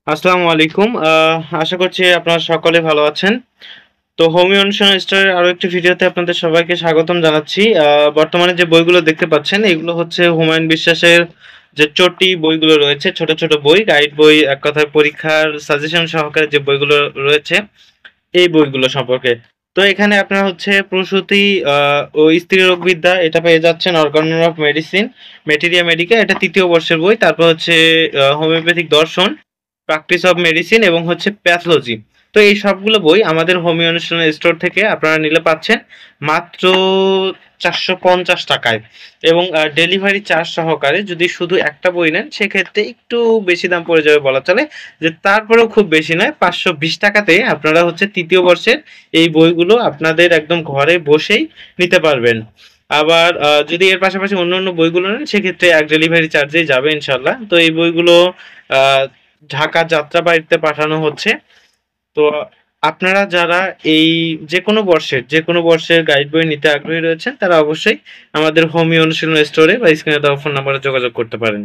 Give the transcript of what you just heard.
আসসালামু আলাইকুম। আশা করছি আপনারা সকলে ভালো আছেন। তো হোমিও অনুশীলন স্টোরের আরো একটি ভিডিওতে আপনাদের সবাইকে স্বাগতম জানাচ্ছি। বর্তমানে যে বইগুলো দেখতে পাচ্ছেন এগুলো হচ্ছে হুমায়ুন বিশ্বাসের যে চটি বইগুলো রয়েছে, ছোট, ছোট বই, গাইড বই, এক কথায় পরীক্ষার সাজেশন সহকারে যে বইগুলো রয়েছে, এই বইগুলো সম্পর্কে। তো এখানে আপনার হচ্ছে প্রসূতি ও স্ত্রীরোগবিদ্যা এটা পেয়ে যাচ্ছেন, organon of medicine, materia medica, এটা ৩য় বর্ষের বই। তারপর হচ্ছে হোমিওপ্যাথিক দর্শন, প্র্যাকটিস অফ মেডিসিন এবং হচ্ছে প্যাথোলজি। তো এই সবগুলো বই আমাদের হোমিও অনুশীলন স্টোর থেকে আপনারা নিলে পাচ্ছেন মাত্র ৪৫০ টাকায়, এবং ডেলিভারি চার্জ সহকারে যদি শুধু একটা বই নেন সেক্ষেত্রে একটু বেশি দাম পড়ে যাবে বলা চলে, যে তারপরেও খুব বেশি নয়, ৫২০ টাকাতে আপনারা হচ্ছে ৩য় বর্ষের এই বইগুলো আপনাদের একদম ঘরে বসেই নিতে পারবেন। আবার যদি এর পাশাপাশি অন্যান্য বইগুলো নেন সেক্ষেত্রে এক ডেলিভারি চার্জেই যাবে ইনশাল্লাহ। তো এই বইগুলো আহ ঢাকা যাত্রাবাড়িতে পাঠানো হচ্ছে। তো আপনারা যারা এই যে কোনো বর্ষের গাইড বই নিতে আগ্রহী রয়েছেন তারা অবশ্যই আমাদের হোমিও অনুশীলন স্টোরে বা স্ক্রিনে দেওয়া ফোন নাম্বারে যোগাযোগ করতে পারেন।